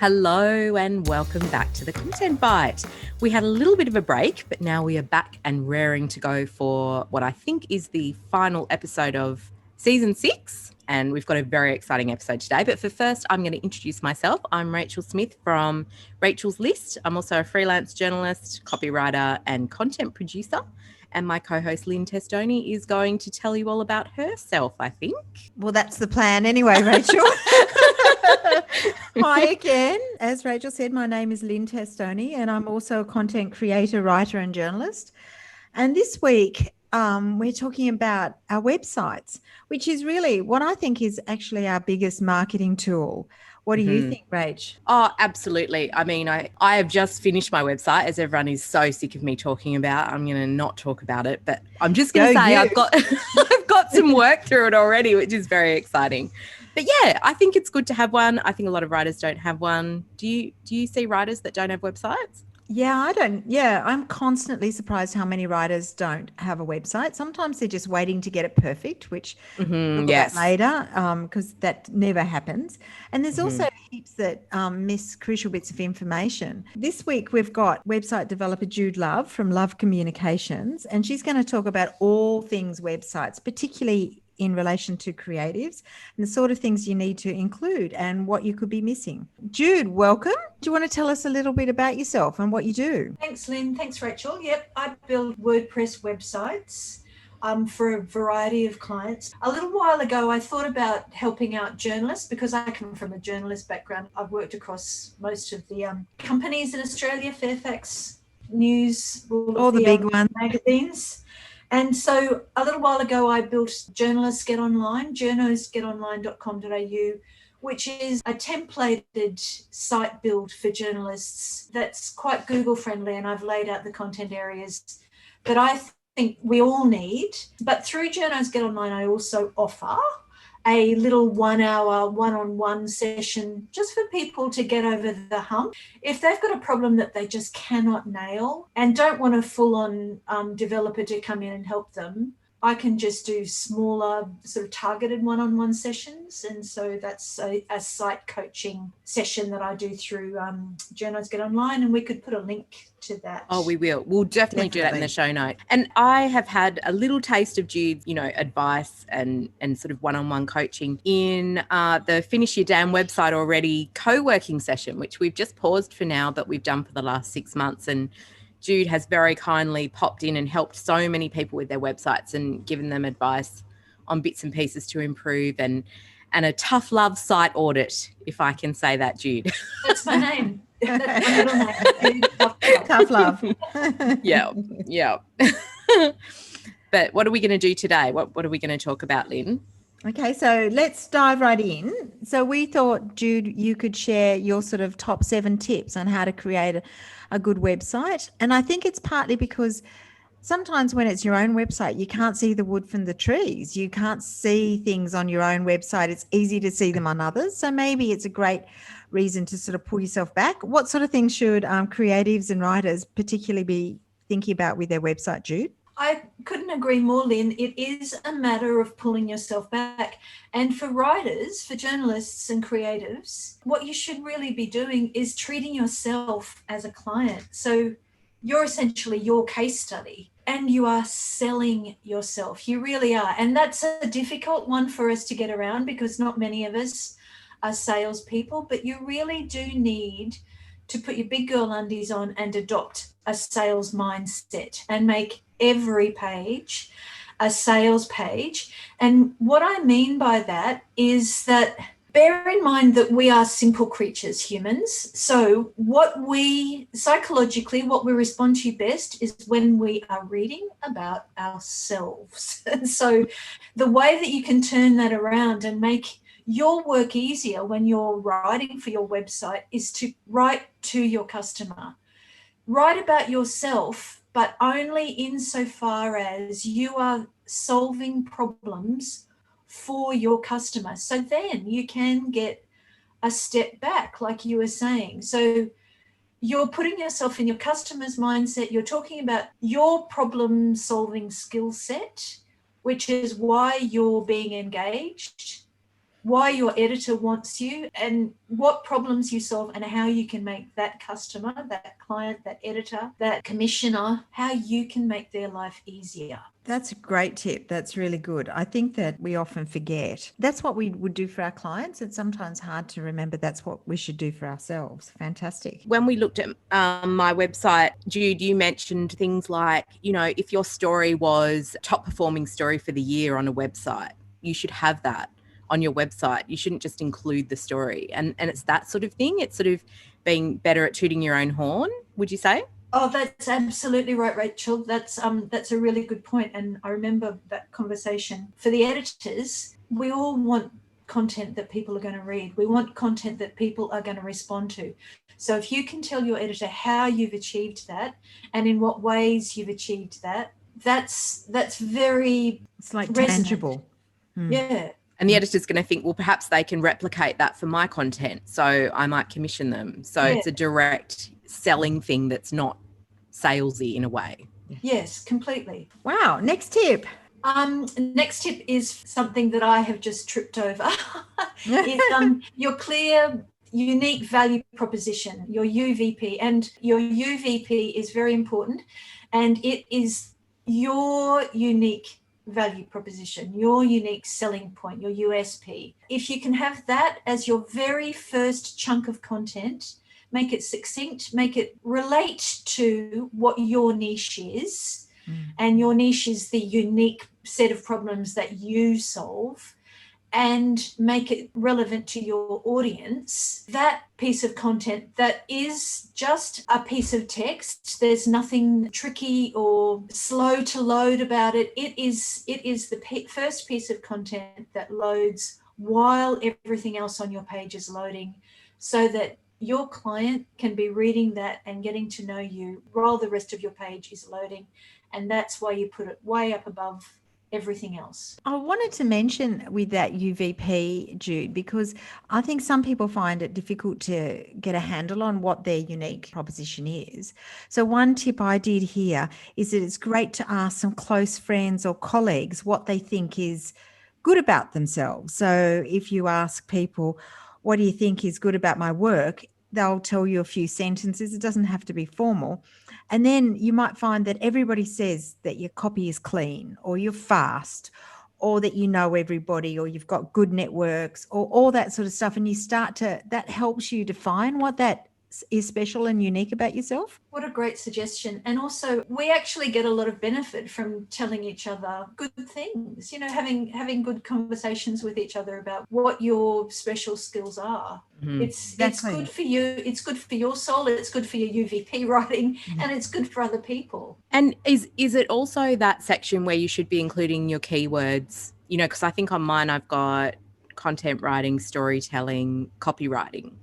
Hello and welcome back to the Content Bite. We had a little bit of a break, but now we are back and raring to go for what I think is the final episode of season 6. And we've got a very exciting episode today. But for first, I'm going to introduce myself. I'm Rachel Smith from Rachel's List. I'm also a freelance journalist, copywriter, and content producer. And my co-host Lynne Testoni is going to tell you all about herself, I think. Well, that's the plan anyway, Rachel. Hi again. As Rachel said, my name is Lynne Testoni and I'm also a content creator, writer and journalist. And this week we're talking about our websites, which is really what I think is actually our biggest marketing tool. What do you think, Rach? Oh, absolutely. I mean, I have just finished my website, as everyone is so sick of me talking about. I'm going to not talk about it, but I'm just going to say I've got some work through it already, which is very exciting. But yeah, I think it's good to have one. I think a lot of writers don't have one. Do you see writers that don't have websites? Yeah, I don't. Yeah, I'm constantly surprised how many writers don't have a website. Sometimes they're just waiting to get it perfect, which we'll look at later, because that never happens. And there's also heaps that miss crucial bits of information. This week, we've got website developer Jude Love from Love Communications, and she's going to talk about all things websites, particularly in relation to creatives and the sort of things you need to include and what you could be missing. Jude, welcome. Do you want to tell us a little bit about yourself and what you do? Thanks, Lynn. Thanks, Rachel. Yep, I build WordPress websites for a variety of clients. A little while ago, I thought about helping out journalists because I come from a journalist background. I've worked across most of the companies in Australia, Fairfax News, all the big ones, magazines. And so a little while ago, I built Journosgetonline, journosgetonline.com.au, which is a templated site build for journalists that's quite Google friendly. And I've laid out the content areas that I think we all need. But through Journosgetonline, I also offer a little 1 hour one-on-one session just for people to get over the hump. If they've got a problem that they just cannot nail and don't want a full-on developer to come in and help them, I can just do smaller sort of targeted one-on-one sessions. And so that's a site coaching session that I do through Journosgetonline, and we could put a link to that. Oh, we will. We'll definitely do that in the show note. And I have had a little taste of Jude's, advice and sort of one-on-one coaching in the Finish Your Damn Website Already co-working session, which we've just paused for now, but we've done for the last 6 months. And Jude has very kindly popped in and helped so many people with their websites and given them advice on bits and pieces to improve and a tough love site audit, if I can say that, Jude. That's my name. That's my middle name. Tough love. Yeah. But what are we going to do today? What are we going to talk about, Lynn? Okay, so let's dive right in. So we thought, Jude, you could share your sort of top 7 tips on how to create a good website. And I think it's partly because sometimes when it's your own website, you can't see the wood from the trees. You can't see things on your own website. It's easy to see them on others. So maybe it's a great reason to sort of pull yourself back. What sort of things should creatives and writers particularly be thinking about with their website, Jude? I couldn't agree more, Lynn. It is a matter of pulling yourself back. And for writers, for journalists and creatives, what you should really be doing is treating yourself as a client. So you're essentially your case study and you are selling yourself. You really are. And that's a difficult one for us to get around because not many of us are salespeople, but you really do need to put your big girl undies on and adopt a sales mindset and make every page a sales page. And what I mean by that is that bear in mind that we are simple creatures, humans. So what we respond to best is when we are reading about ourselves. And so the way that you can turn that around and make your work easier when you're writing for your website is to write to your customer. Write about yourself, but only insofar as you are solving problems for your customer. So then you can get a step back, like you were saying. So you're putting yourself in your customer's mindset. You're talking about your problem-solving skill set, which is why you're being engaged. why your editor wants you and what problems you solve and how you can make that customer, that client, that editor, that commissioner, how you can make their life easier. That's a great tip. That's really good. I think that we often forget. That's what we would do for our clients. It's sometimes hard to remember that's what we should do for ourselves. Fantastic. When we looked at my website, Jude, you mentioned things like, if your story was top performing story for the year on a website, you should have that on your website. You shouldn't just include the story. And it's that sort of thing. It's sort of being better at tooting your own horn, would you say? Oh, that's absolutely right, Rachel. That's a really good point. And I remember that conversation. For the editors, we all want content that people are going to read. We want content that people are going to respond to. So if you can tell your editor how you've achieved that and in what ways you've achieved that, that's very It's like resonant. tangible. Yeah. And the editor's going to think, well, perhaps they can replicate that for my content, so I might commission them. So It's a direct selling thing that's not salesy in a way. Yes, completely. Wow. Next tip. Next tip is something that I have just tripped over. Is your clear, unique value proposition, your UVP. And your UVP is very important. And it is your unique value proposition, your unique selling point, your USP. If you can have that as your very first chunk of content, make it succinct, make it relate to what your niche is. And your niche is the unique set of problems that you solve, and make it relevant to your audience. That piece of content that is just a piece of text, there's nothing tricky or slow to load about it. It is the first piece of content that loads while everything else on your page is loading, so that your client can be reading that and getting to know you while the rest of your page is loading. And that's why you put it way up above everything else. I wanted to mention with that UVP, Jude, because I think some people find it difficult to get a handle on what their unique proposition is. So one tip I did here is that it's great to ask some close friends or colleagues what they think is good about themselves. So if you ask people, what do you think is good about my work? They'll tell you a few sentences. It doesn't have to be formal. And then you might find that everybody says that your copy is clean, or you're fast, or that you know everybody, or you've got good networks, or all that sort of stuff. And you start to, that helps you define what that is special and unique about yourself. What a great suggestion. And also, we actually get a lot of benefit from telling each other good things, having good conversations with each other about what your special skills are. It's good for you. It's good for your soul. It's good for your UVP writing, and it's good for other people. And is it also that section where you should be including your keywords? Because I think on mine I've got content writing, storytelling, copywriting.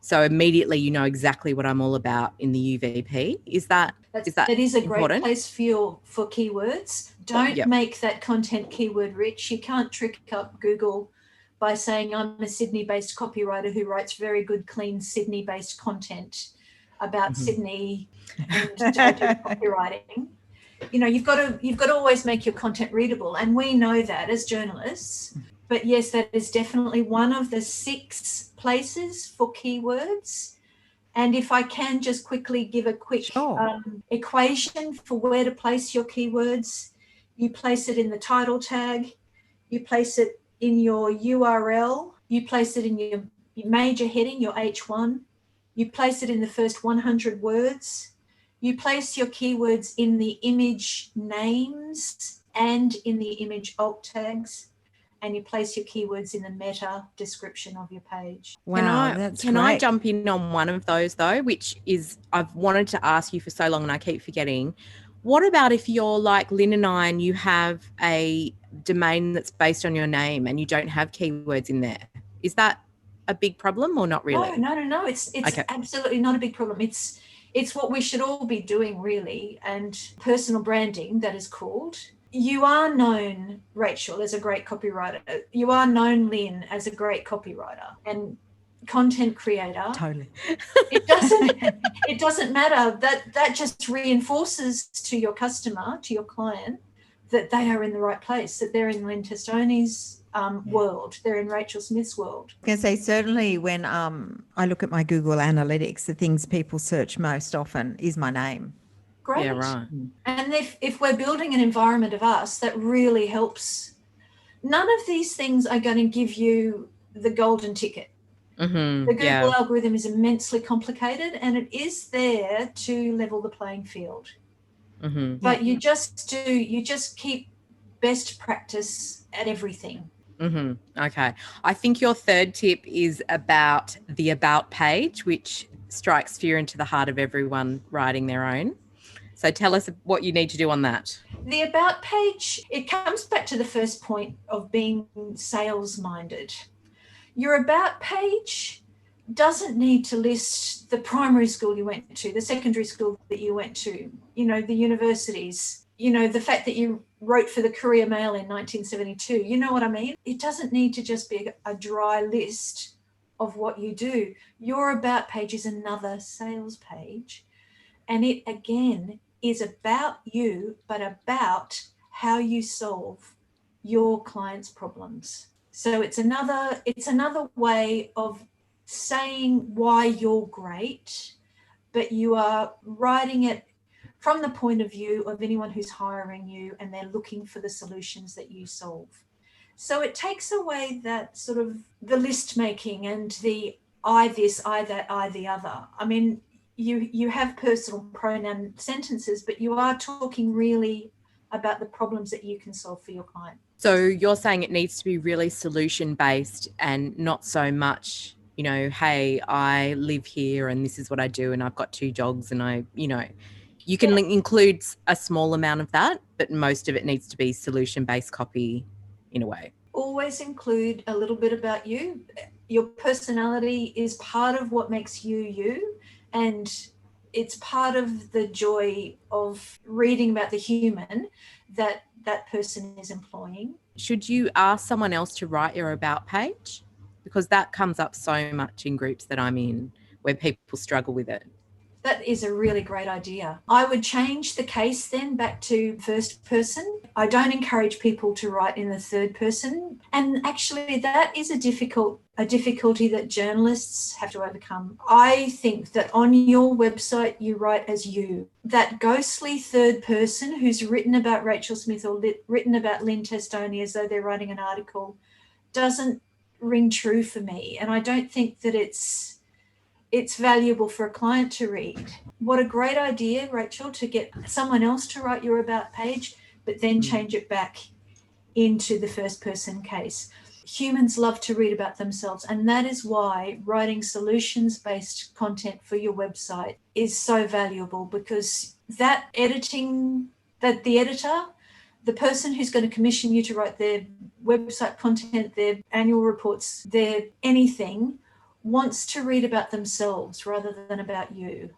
So immediately you know exactly what I'm all about in the UVP. That is a great important? Place for keywords. Don't make that content keyword rich. You can't trick up Google by saying I'm a Sydney-based copywriter who writes very good, clean Sydney-based content about Sydney and do copywriting. You've got to always make your content readable, and we know that as journalists. But yes, that is definitely one of the 6 places for keywords. And if I can just quickly give a quick equation for where to place your keywords, you place it in the title tag, you place it in your URL, you place it in your major heading, your H1, you place it in the first 100 words, you place your keywords in the image names and in the image alt tags, and you place your keywords in the meta description of your page. Wow, Can I jump in on one of those though, which is I've wanted to ask you for so long and I keep forgetting. What about if you're like Lynne and I and you have a domain that's based on your name and you don't have keywords in there? Is that a big problem or not really? No. It's absolutely not a big problem. It's what we should all be doing really, and personal branding, that is called. You are known, Rachel, as a great copywriter. You are known, Lynne, as a great copywriter and content creator. Totally. It doesn't matter. That just reinforces to your customer, to your client, that they are in the right place, that they're in Lynne Testoni's world, they're in Rachel Smith's world. I can say certainly when I look at my Google Analytics, the things people search most often is my name. Great. Yeah, right. And if we're building an environment of us, that really helps. None of these things are going to give you the golden ticket. Mm-hmm. The Google algorithm is immensely complicated, and it is there to level the playing field. Mm-hmm. But you just keep best practice at everything. Mm-hmm. Okay. I think your third tip is about the about page, which strikes fear into the heart of everyone writing their own. So tell us what you need to do on that. The about page, it comes back to the first point of being sales minded. Your about page doesn't need to list the primary school you went to, the secondary school that you went to, the universities, the fact that you wrote for the Courier Mail in 1972. You know what I mean? It doesn't need to just be a dry list of what you do. Your about page is another sales page. And it, again, is about you, but about how you solve your clients' problems. So it's another way of saying why you're great, but you are writing it from the point of view of anyone who's hiring you, and they're looking for the solutions that you solve. So it takes away that sort of the list making and the I this, I that, I the other. I mean, you have personal pronoun sentences, but you are talking really about the problems that you can solve for your client. So you're saying it needs to be really solution based and not so much, hey, I live here and this is what I do and I've got 2 dogs and you can include a small amount of that, but most of it needs to be solution based copy in a way. Always include a little bit about you. Your personality is part of what makes you you. And it's part of the joy of reading about the human that person is employing. Should you ask someone else to write your about page? Because that comes up so much in groups that I'm in where people struggle with it. That is a really great idea. I would change the case then back to first person. I don't encourage people to write in the third person. And actually that is a difficulty that journalists have to overcome. I think that on your website you write as you. That ghostly third person who's written about Rachel Smith or written about Lynne Testoni as though they're writing an article doesn't ring true for me. And I don't think that it's valuable for a client to read. What a great idea, Rachel, to get someone else to write your about page, but then change it back into the first person case. Humans love to read about themselves, and that is why writing solutions-based content for your website is so valuable, because that editing, that the editor, the person who's going to commission you to write their website content, their annual reports, their anything, wants to read about themselves rather than about you.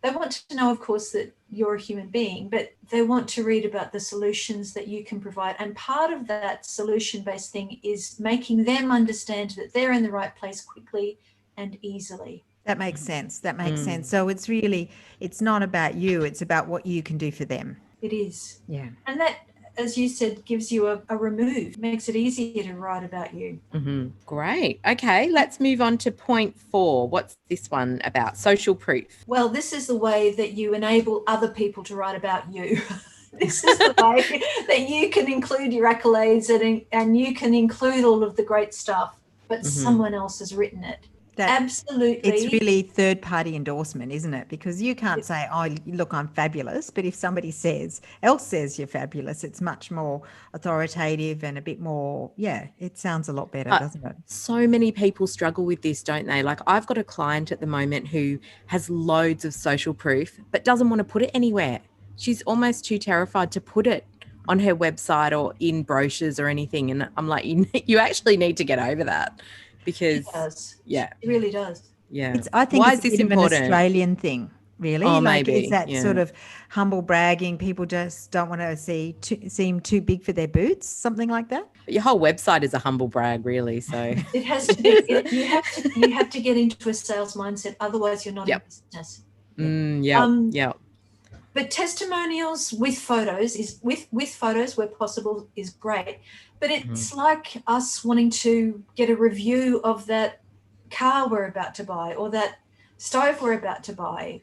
They want to know, of course, that you're a human being, but they want to read about the solutions that you can provide. And part of that solution-based thing is making them understand that they're in the right place quickly and easily. That makes sense. sense. So it's not about you, it's about what you can do for them. It is. Yeah. And that, as you said, gives you a remove, makes it easier to write about you. Mm-hmm. Great. Okay, let's move on to point 4. What's this one about? Social proof. Well, this is the way that you enable other people to write about you. This is the way that you can include your accolades and you can include all of the great stuff, but someone else has written it. Absolutely. It's really third-party endorsement, isn't it? Because you can't say, oh, look, I'm fabulous. But if somebody else says you're fabulous, it's much more authoritative and a bit more, it sounds a lot better, doesn't it? So many people struggle with this, don't they? Like I've got a client at the moment who has loads of social proof, but doesn't want to put it anywhere. She's almost too terrified to put it on her website or in brochures or anything. And I'm like, you actually need to get over that. Because it does. Yeah, it really does. Yeah, I think why it's is this important? An important? Australian thing, really. Oh, like maybe. It's that sort of humble bragging. People just don't want to seem too big for their boots, something like that. But your whole website is a humble brag, really. So it has to be. You have to get into a sales mindset, otherwise you're not in business. Yeah. But testimonials with photos is with photos where possible is great. But it's like us wanting to get a review of that car we're about to buy or that stove we're about to buy.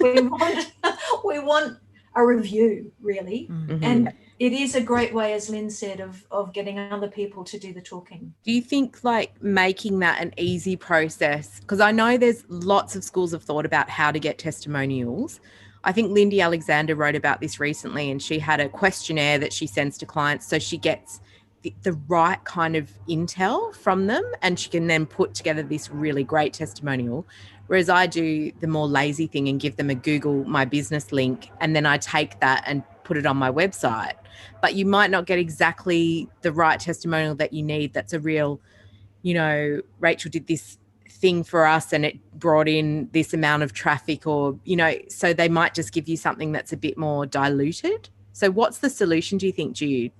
we want a review, really. And it is a great way, as Lynne said, of getting other people to do the talking. Do you think like making that an easy process? Because I know there's lots of schools of thought about how to get testimonials. I think Lindy Alexander wrote about this recently, and she had a questionnaire that she sends to clients so she gets the right kind of intel from them, and she can then put together this really great testimonial. Whereas I do the more lazy thing and give them a Google My Business link, and then I take that and put it on my website. But you might not get exactly the right testimonial that you need. That's a real, you know, Rachel did this thing for us and it brought in this amount of traffic, or, you know, so they might just give you something that's a bit more diluted. So what's the solution, do you think, Jude?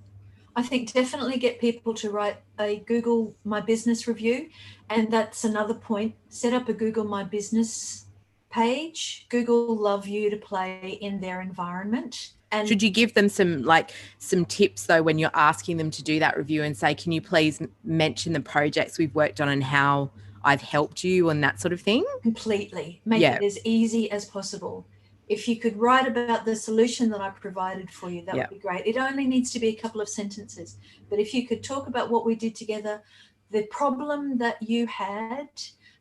I think definitely get people to write a Google My Business review. And that's another point. Set up a Google My Business page. Google love you to play in their environment. And should you give them some tips though when you're asking them to do that review, and say, can you please mention the projects we've worked on and how I've helped you and that sort of thing? Completely. Make it as easy as possible. If you could write about the solution that I provided for you, that would be great. It only needs to be a couple of sentences. But if you could talk about what we did together, the problem that you had,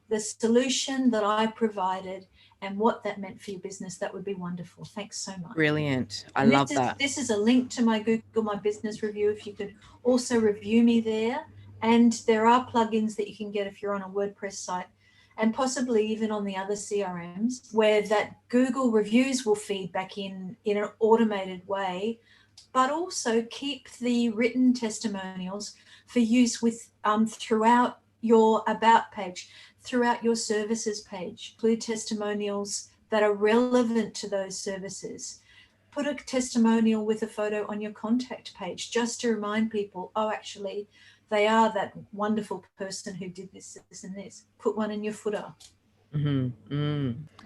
the solution that I provided, and what that meant for your business, that would be wonderful. Thanks so much. Brilliant. I love that. This is a link to my Google My Business review. If you could also review me there. And there are plugins that you can get if you're on a WordPress site, and possibly even on the other CRMs, where that Google reviews will feed back in an automated way, but also keep the written testimonials for use with throughout your about page, throughout your services page. Include testimonials that are relevant to those services. Put a testimonial with a photo on your contact page just to remind people, oh, actually, they are that wonderful person who did this, this, and this. Put one in your footer.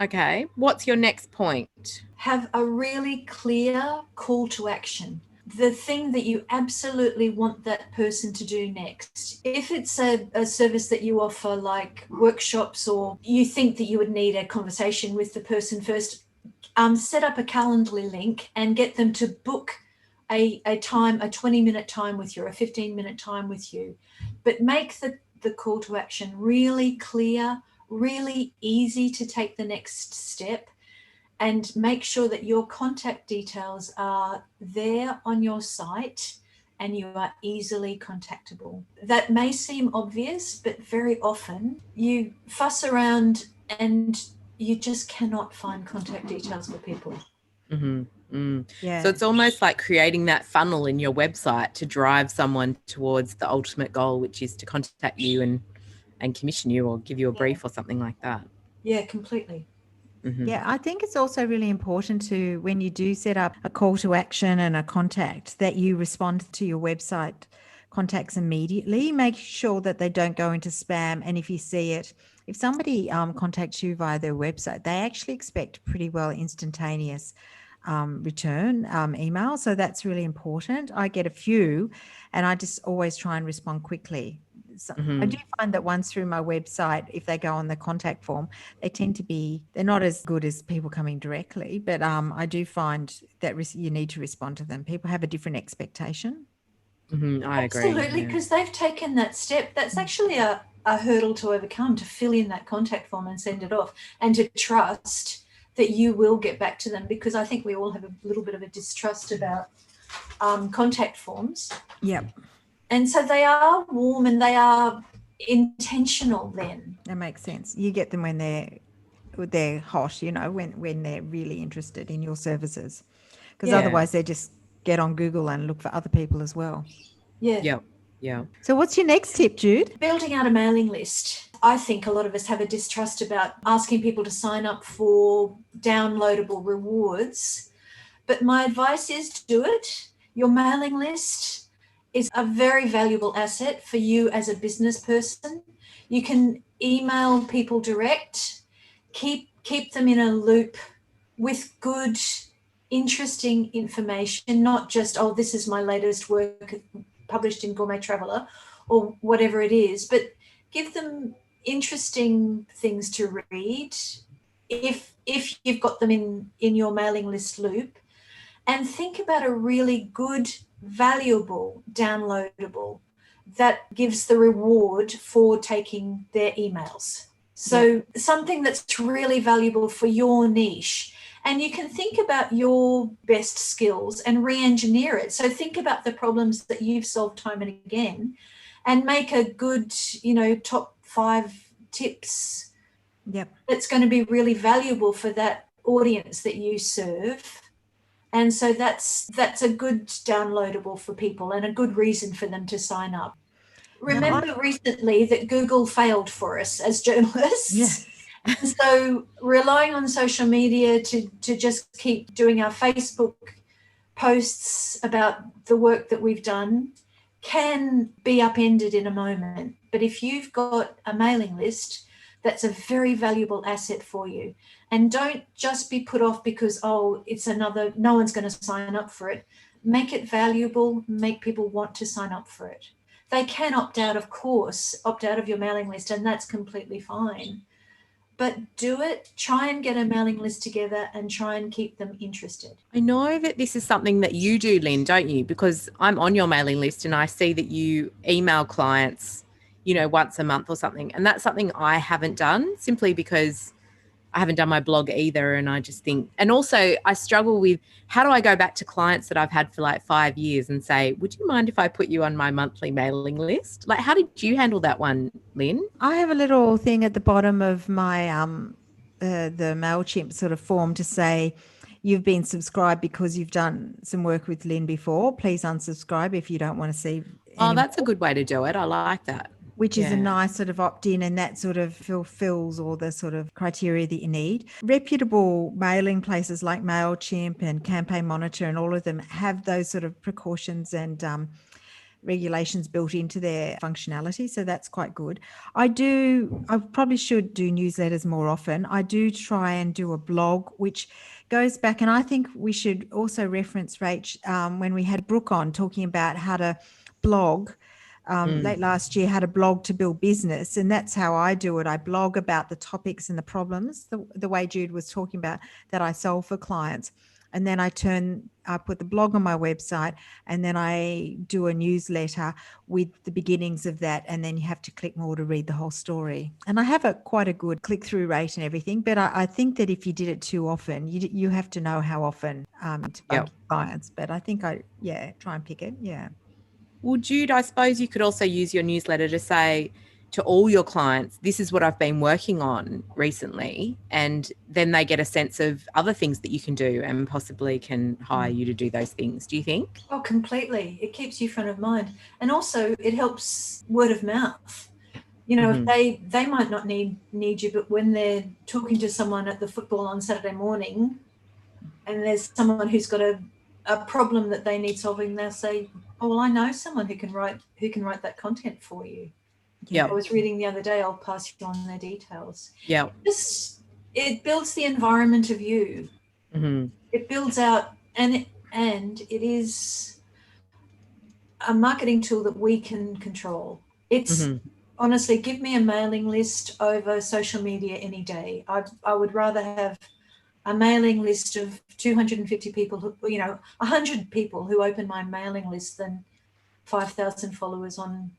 Okay. What's your next point? Have a really clear call to action. The thing that you absolutely want that person to do next. If it's a service that you offer, like workshops, or you think that you would need a conversation with the person first, set up a Calendly link and get them to book a 20-minute time with you, or a 15-minute time with you. But make the call to action really clear, really easy to take the next step, and make sure that your contact details are there on your site and you are easily contactable. That may seem obvious, but very often you fuss around and you just cannot find contact details for people. So it's almost like creating that funnel in your website to drive someone towards the ultimate goal, which is to contact you and commission you or give you a brief or something like that. Yeah, completely. Yeah, I think it's also really important to, when you do set up a call to action and a contact, that you respond to your website contacts immediately. Make sure that they don't go into spam. And if you see it, if somebody contacts you via their website, they actually expect pretty well instantaneous return email. So that's really important. I get a few and I just always try and respond quickly. So I do find that ones through my website, if they go on the contact form, they tend to be, they're not as good as people coming directly, but I do find that you need to respond to them. People have a different expectation. I agree. Absolutely, because they've taken that step. That's actually a hurdle to overcome, to fill in that contact form and send it off, and to trust that you will get back to them, because I think we all have a little bit of a distrust about contact forms. Yep. And so they are warm and they are intentional then. That makes sense. You get them when they're hot, you know, when they're really interested in your services, because otherwise they just get on Google and look for other people as well. Yeah. So what's your next tip, Jude? Building out a mailing list. I think a lot of us have a distrust about asking people to sign up for downloadable rewards, but my advice is to do it. Your mailing list is a very valuable asset for you as a business person. You can email people direct, keep them in a loop with good interesting information, not just, oh, this is my latest work published in Gourmet Traveller or whatever it is, but give them interesting things to read if you've got them in your mailing list loop, and think about a really good, valuable, downloadable that gives the reward for taking their emails. So something that's really valuable for your niche. And you can think about your best skills and re-engineer it. So think about the problems that you've solved time and again and make a good, top 5 tips that's going to be really valuable for that audience that you serve. And so that's a good downloadable for people and a good reason for them to sign up. Remember recently that Google failed for us as journalists. Yes. And so relying on social media to just keep doing our Facebook posts about the work that we've done can be upended in a moment. But if you've got a mailing list, that's a very valuable asset for you. And don't just be put off because, it's another, no one's going to sign up for it. Make it valuable, make people want to sign up for it. They can opt out of your mailing list, and that's completely fine. But do it, try and get a mailing list together and try and keep them interested. I know that this is something that you do, Lynne, don't you? Because I'm on your mailing list and I see that you email clients, once a month or something. And that's something I haven't done simply because I haven't done my blog either. And I just think, and also I struggle with, how do I go back to clients that I've had for like 5 years and say, would you mind if I put you on my monthly mailing list? Like, how did you handle that one, Lynne? I have a little thing at the bottom of my the MailChimp sort of form to say, you've been subscribed because you've done some work with Lynne before. Please unsubscribe if you don't want to see anymore. That's a good way to do it. I like that. Which is a nice sort of opt-in, and that sort of fulfills all the sort of criteria that you need. Reputable mailing places like MailChimp and Campaign Monitor and all of them have those sort of precautions and regulations built into their functionality. So that's quite good. I probably should do newsletters more often. I do try and do a blog, which goes back, and I think we should also reference, Rach, when we had Brooke on talking about how to blog. Late last year, had a blog to build business, and that's how I do it. I blog about the topics and the problems, the way Jude was talking about, that I solve for clients. And then I put the blog on my website, and then I do a newsletter with the beginnings of that, and then you have to click more to read the whole story. And I have quite a good click-through rate and everything, but I think that if you did it too often, you have to know how often to bug clients. But I think try and pick it, Well, Jude, I suppose you could also use your newsletter to say to all your clients, this is what I've been working on recently. And then they get a sense of other things that you can do and possibly can hire you to do those things. Do you think? Oh, completely. It keeps you front of mind. And also it helps word of mouth. If they might not need you, but when they're talking to someone at the football on Saturday morning and there's someone who's got a problem that they need solving, they'll say, oh, well, I know someone who can write that content for you. Yeah. I was reading the other day, I'll pass you on their details. Yeah. It builds the environment of you. Mm-hmm. It builds out, and it is a marketing tool that we can control. It's honestly, give me a mailing list over social media any day. I would rather have a mailing list of 250 people, 100 people who open my mailing list than 5,000 followers on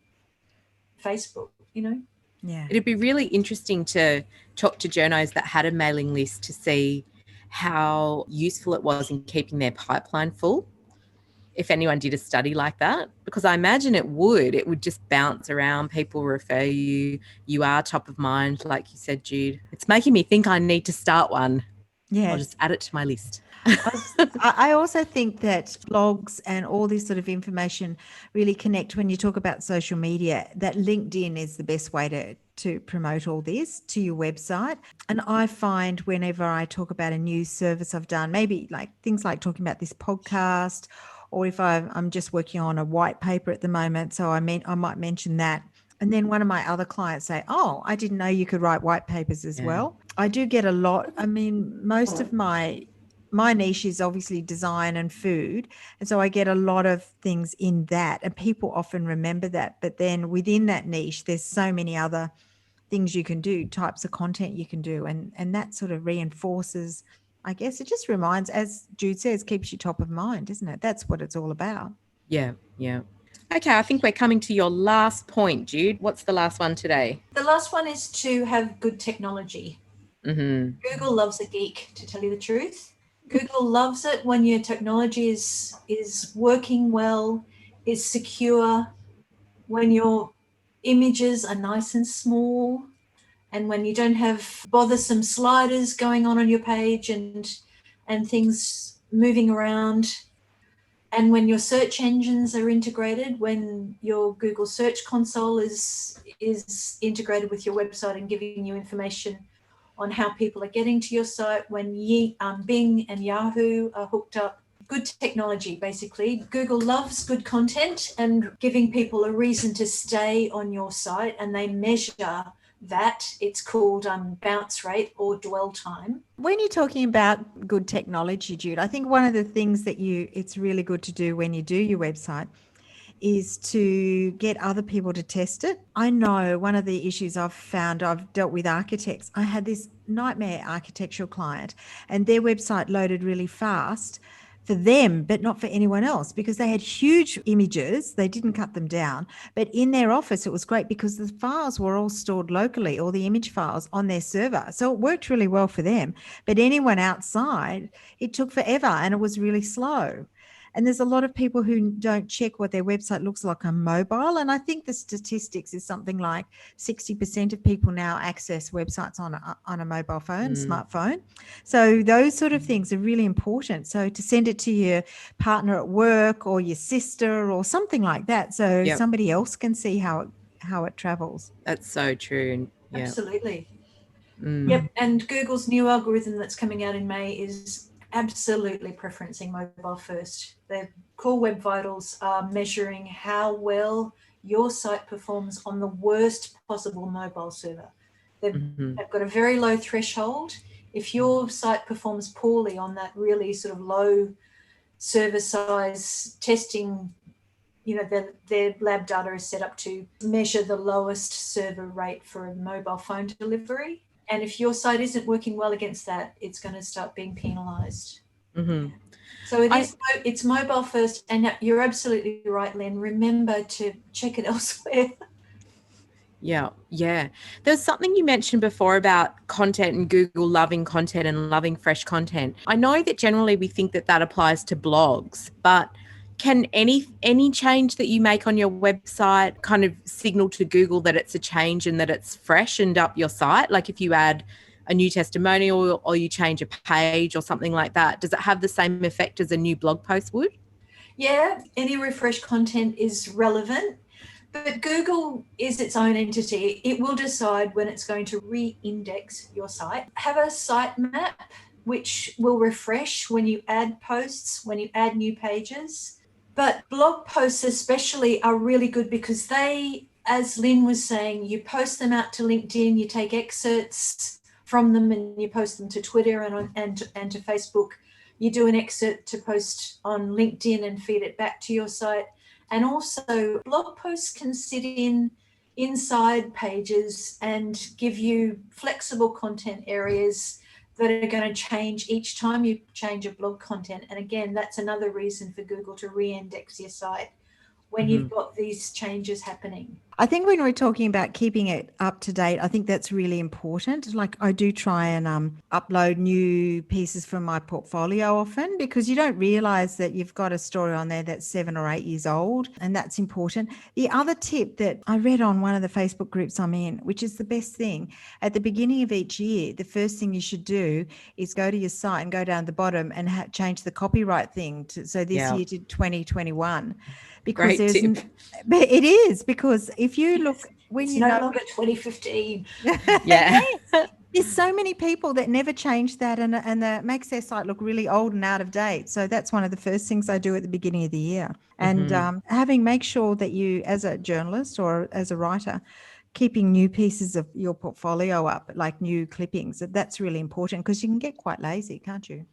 Facebook, Yeah. It'd be really interesting to talk to journos that had a mailing list to see how useful it was in keeping their pipeline full. If anyone did a study like that, because I imagine it would just bounce around. People refer you. You are top of mind, like you said, Jude. It's making me think I need to start one. Yeah. I'll just add it to my list. I also think that blogs and all this sort of information really connect when you talk about social media, that LinkedIn is the best way to promote all this to your website. And I find whenever I talk about a new service I've done, maybe like things like talking about this podcast, or if I'm just working on a white paper at the moment, so I might mention that. And then one of my other clients say, oh, I didn't know you could write white papers as well. I do get a lot. I mean, most of my my niche is obviously design and food. And so I get a lot of things in that, and people often remember that. But then within that niche, there's so many other things you can do, types of content you can do. And that sort of reinforces, I guess it just reminds, as Jude says, keeps you top of mind, isn't it? That's what it's all about. Yeah, yeah. Okay, I think we're coming to your last point, Jude. What's the last one today? The last one is to have good technology. Mm-hmm. Google loves a geek, to tell you the truth. Google loves it when your technology is working well, is secure, when your images are nice and small, and when you don't have bothersome sliders going on your page and things moving around. And when your search engines are integrated, when your Google Search Console is integrated with your website and giving you information on how people are getting to your site, when Bing and Yahoo are hooked up. Good technology, basically. Google loves good content and giving people a reason to stay on your site, and they measure that. It's called bounce rate or dwell time. When you're talking about good technology, Jude, I think one of the things that it's really good to do when you do your website is to get other people to test it. I know one of the issues I've dealt with architects. I had this nightmare architectural client, and their website loaded really fast for them, but not for anyone else, because they had huge images. They didn't cut them down, but in their office, it was great because the files were all stored locally, all the image files on their server. So it worked really well for them, but anyone outside, it took forever and it was really slow. And there's a lot of people who don't check what their website looks like on mobile. And I think the statistics is something like 60% of people now access websites on a mobile phone, smartphone. So those sort of things are really important. So to send it to your partner at work or your sister or something like that, so somebody else can see how it travels. That's so true. Yep. Absolutely. Yep. And Google's new algorithm that's coming out in May is absolutely preferencing mobile first. Their core web vitals are measuring how well your site performs on the worst possible mobile server. They've got a very low threshold. If your site performs poorly on that really sort of low server size testing, their lab data is set up to measure the lowest server rate for a mobile phone delivery. And if your site isn't working well against that, it's going to start being penalized. Mm-hmm. So it's mobile first. And you're absolutely right, Lynne. Remember to check it elsewhere. Yeah. There's something you mentioned before about content and Google loving content and loving fresh content. I know that generally we think that applies to blogs, but can any change that you make on your website kind of signal to Google that it's a change and that it's freshened up your site? Like if you add a new testimonial or you change a page or something like that, does it have the same effect as a new blog post would? Yeah, any refreshed content is relevant, but Google is its own entity. It will decide when it's going to re-index your site. Have a sitemap which will refresh when you add posts, when you add new pages. But blog posts especially are really good because they, as Lynne was saying, you post them out to LinkedIn, you take excerpts from them and you post them to Twitter and to Facebook. You do an excerpt to post on LinkedIn and feed it back to your site. And also blog posts can sit inside pages and give you flexible content areas that are going to change each time you change your blog content. And again, that's another reason for Google to re-index your site when you've got these changes happening. I think when we're talking about keeping it up to date, I think that's really important. Like I do try and upload new pieces from my portfolio often because you don't realize that you've got a story on there that's 7 or 8 years old, and that's important. The other tip that I read on one of the Facebook groups I'm in, which is the best thing, at the beginning of each year, the first thing you should do is go to your site and go down the bottom and change the copyright thing so this year to 2021. Because but it is, because if you look when it's you no know longer 2015. There's so many people that never change that and that makes their site look really old and out of date. So that's one of the first things I do at the beginning of the year. And make sure that you, as a journalist or as a writer, keeping new pieces of your portfolio up, like new clippings, that's really important because you can get quite lazy, can't you?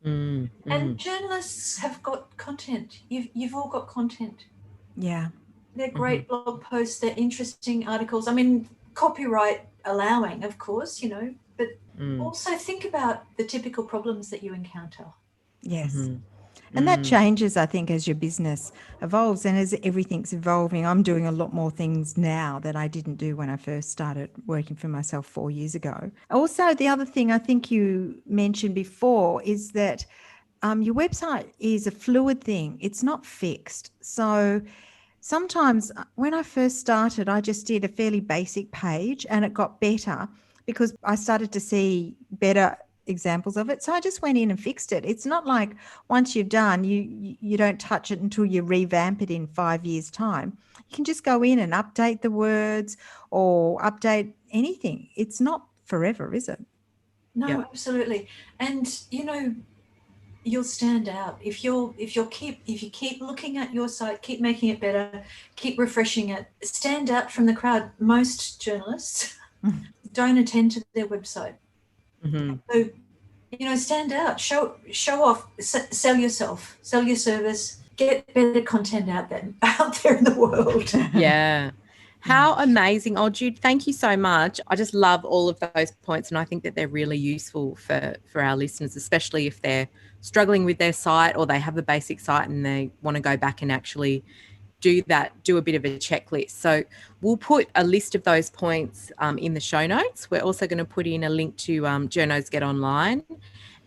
And journalists have got content. You've all got content. Yeah. They're great blog posts. They're interesting articles. I mean, copyright allowing, of course, but also think about the typical problems that you encounter. Yes. And that changes, I think, as your business evolves and as everything's evolving. I'm doing a lot more things now that I didn't do when I first started working for myself 4 years ago. Also, the other thing I think you mentioned before is that your website is a fluid thing. It's not fixed. So sometimes when I first started, I just did a fairly basic page and it got better because I started to see better examples of it. So I just went in and fixed it. It's not like once you've done, you don't touch it until you revamp it in 5 years' time. You can just go in and update the words or update anything. It's not forever, is it? No, absolutely. And you'll stand out if you keep looking at your site, keep making it better, keep refreshing it, stand out from the crowd. Most journalists don't attend to their website. So stand out, show off, sell yourself, sell your service, get better content out there in the world. Yeah. How amazing. Oh, Jude, thank you so much. I just love all of those points, and I think that they're really useful for our listeners, especially if they're struggling with their site or they have a basic site and they want to go back and actually do a bit of a checklist. So we'll put a list of those points in the show notes. We're also going to put in a link to Journosgetonline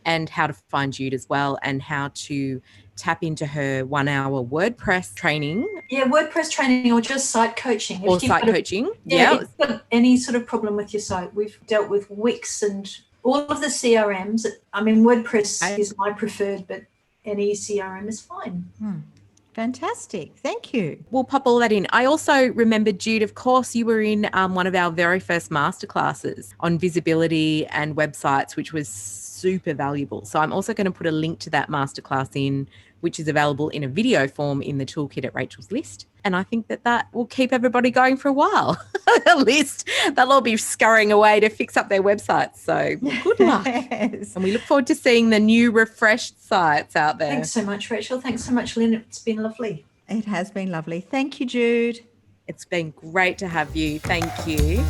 and how to find Jude as well, and how to tap into her 1 hour WordPress training. Yeah, WordPress training or just site coaching. Or site coaching. Yeah. If you've got any sort of problem with your site, we've dealt with Wix and all of the CRMs. I mean, WordPress is my preferred, but any CRM is fine. Fantastic. Thank you. We'll pop all that in. I also remembered, Jude, of course, you were in one of our very first masterclasses on visibility and websites, which was super valuable. So I'm also going to put a link to that masterclass in, which is available in a video form in the toolkit at Rachel's List. And I think that will keep everybody going for a while. At least they'll all be scurrying away to fix up their websites. So good luck. Yes. And we look forward to seeing the new refreshed sites out there. Thanks so much, Rachel. Thanks so much, Lynne. It's been lovely. It has been lovely. Thank you, Jude. It's been great to have you. Thank you.